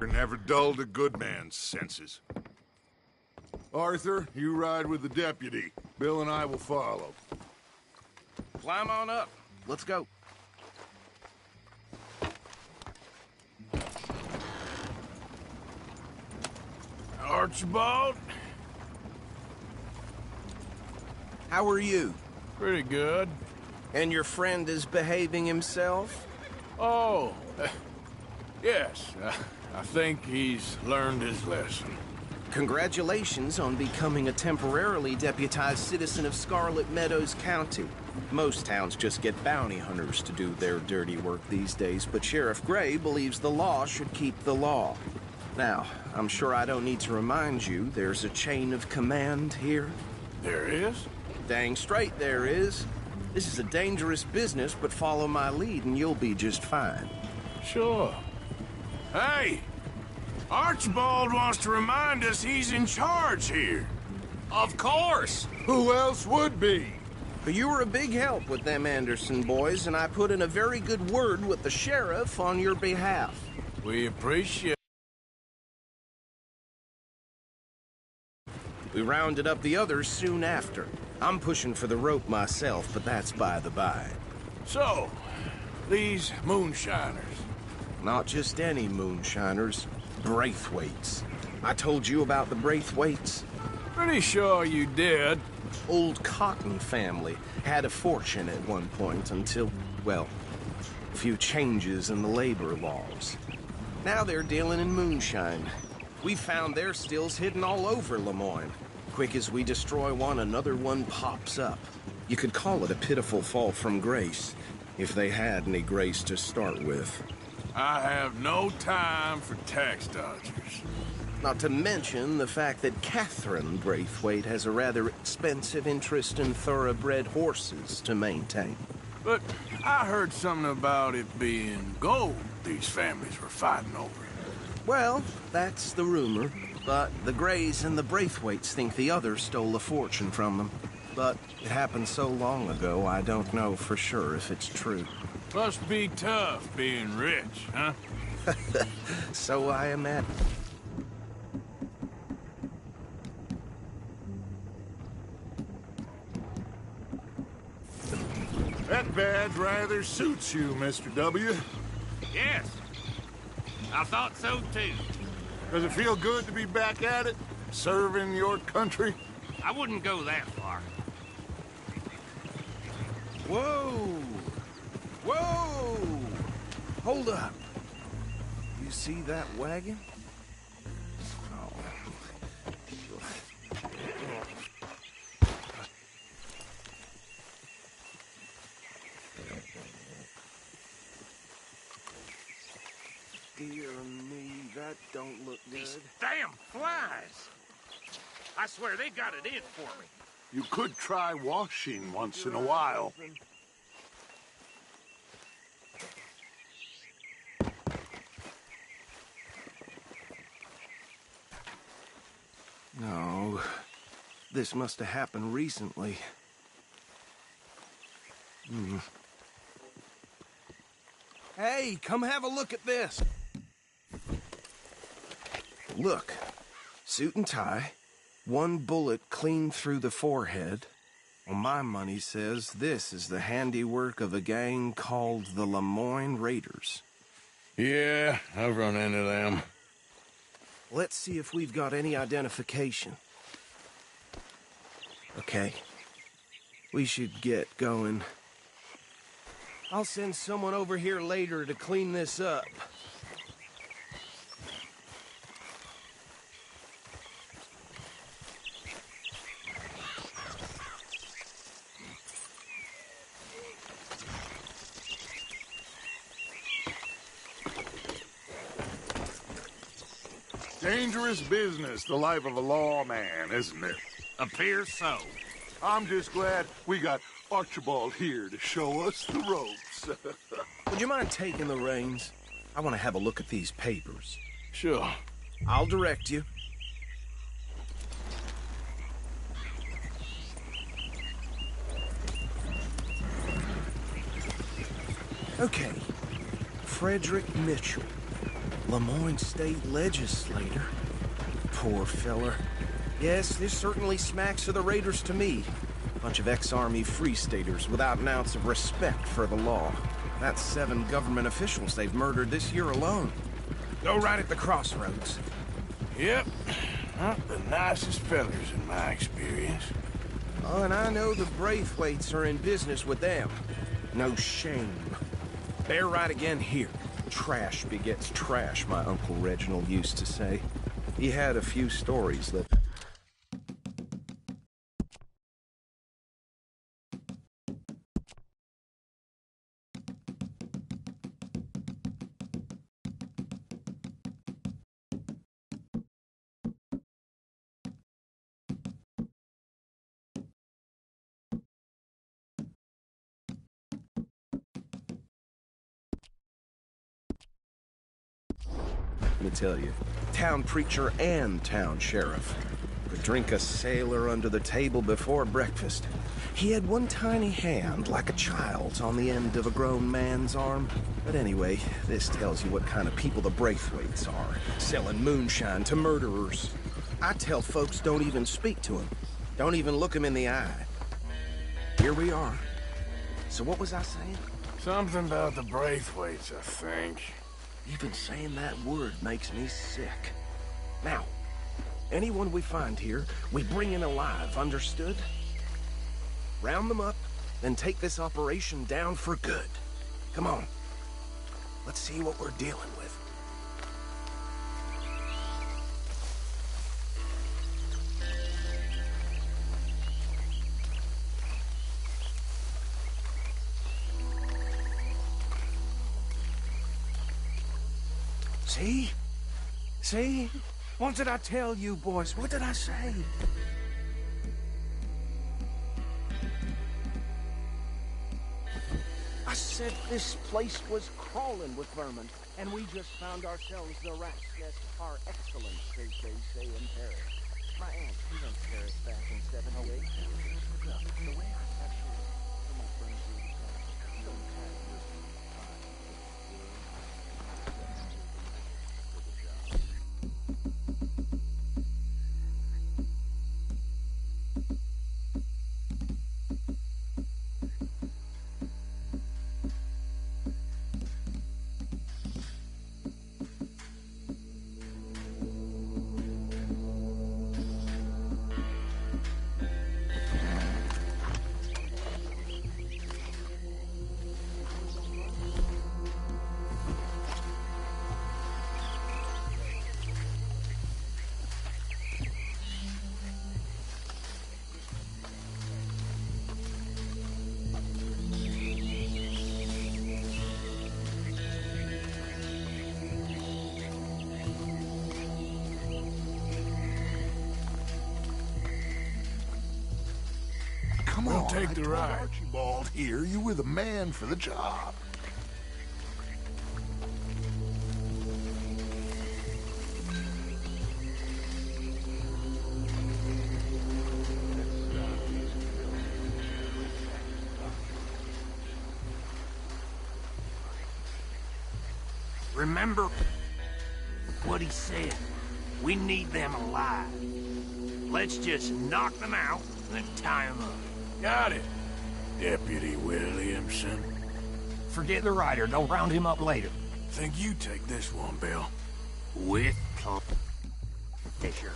never dulled a good man's senses. Arthur, you ride with the deputy. Bill and I will follow. Climb on up. Let's go. Archibald? How are you? Pretty good. And your friend is behaving himself? Oh, yes. I think he's learned his lesson. Congratulations on becoming a temporarily deputized citizen of Scarlet Meadows County. Most towns just get bounty hunters to do their dirty work these days, but Sheriff Gray believes the law should keep the law. Now, I'm sure I don't need to remind you there's a chain of command here. There is? Dang straight there is. This is a dangerous business, but follow my lead and you'll be just fine. Sure. Hey! Archibald wants to remind us he's in charge here. Of course! Who else would be? But you were a big help with them Anderson boys, and I put in a very good word with the sheriff on your behalf. We appreciate. We rounded up the others soon after. I'm pushing for the rope myself, but that's by the by. So, these moonshiners. Not just any moonshiners. Braithwaites. I told you about the Braithwaites? Pretty sure you did. Old Cotton family had a fortune at one point until, well, a few changes in the labor laws. Now they're dealing in moonshine. We found their stills hidden all over Lemoyne. Quick as we destroy one, another one pops up. You could call it a pitiful fall from grace, if they had any grace to start with. I have no time for tax dodgers. Not to mention the fact that Catherine Braithwaite has a rather expensive interest in thoroughbred horses to maintain. But I heard something about it being gold these families were fighting over. Well, that's the rumor. But the Grays and the Braithwaites think the others stole a fortune from them. But it happened so long ago, I don't know for sure if it's true. Must be tough being rich, huh? So I imagine. That badge rather suits you, Mr. W. Yes. I thought so too. Does it feel good to be back at it? Serving your country? I wouldn't go that far. Whoa! Whoa! Hold up. You see that wagon? Oh. Dear me, that don't look good. These damn flies! I swear they got it in for me. You could try washing once in a while. No, this must have happened recently. Hey, come have a look at this. Look, suit and tie, one bullet clean through the forehead. Well, my money says this is the handiwork of a gang called the Lemoyne Raiders. Yeah, I've run into them. Let's see if we've got any identification. Okay. We should get going. I'll send someone over here later to clean this up. Dangerous business, the life of a lawman, isn't it? Appears so. I'm just glad we got Archibald here to show us the ropes. Would you mind taking the reins? I want to have a look at these papers. Sure. I'll direct you. Okay. Frederick Mitchell. Lemoyne State Legislator. Poor feller. Yes, this certainly smacks of the Raiders to me. Bunch of ex-Army Free Staters without an ounce of respect for the law. That's 7 government officials they've murdered this year alone. Go right at the crossroads. Yep. Not the nicest fellers in my experience. Oh, and I know the Braithwaites are in business with them. No shame. They're right again here. Trash begets trash, my Uncle Reginald used to say. He had a few stories that... Let me tell you, town preacher and town sheriff could drink a sailor under the table before breakfast. He had one tiny hand, like a child's, on the end of a grown man's arm. But anyway, this tells you what kind of people the Braithwaites are, selling moonshine to murderers. I tell folks don't even speak to them. Don't even look them in the eye. Here we are. So what was I saying? Something about the Braithwaites, I think. Even saying that word makes me sick. Now, anyone we find here, we bring in alive, understood? Round them up, then take this operation down for good. Come on. Let's see what we're dealing with. See? See? What did I tell you, boys? What did I say? I said this place was crawling with vermin, and we just found ourselves the rat's nest par excellence, as they say in Paris. My aunt, she went to Paris back in 708. The way I captured some of my friends you don't have your Come We'll on, take I the told ride. Archibald here, you were the man for the job. Remember what he said. We need them alive. Let's just knock them out and then tie them up. Got it, Deputy Williamson. Forget the rider. They'll round him up later. Think you take this one, Bill. With pleasure.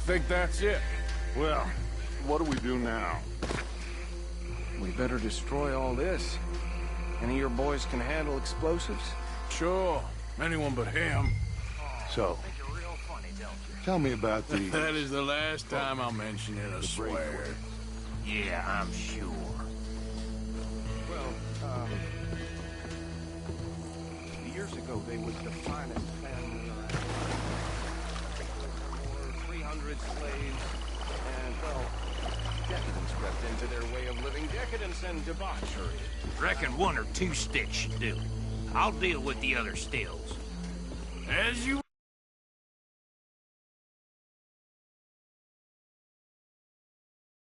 think that's it. Well, what do we do now? We better destroy all this. Any of your boys can handle explosives? Sure, anyone but him. So, tell me about these. That is the last time I'll mention it, I swear. Yeah, I'm sure. Well, years ago they was the finest family around. There were 300 slaves, and, well, decadence crept into their way of living. Decadence and debauchery. Reckon one or two sticks should do it. I'll deal with the other stills. As you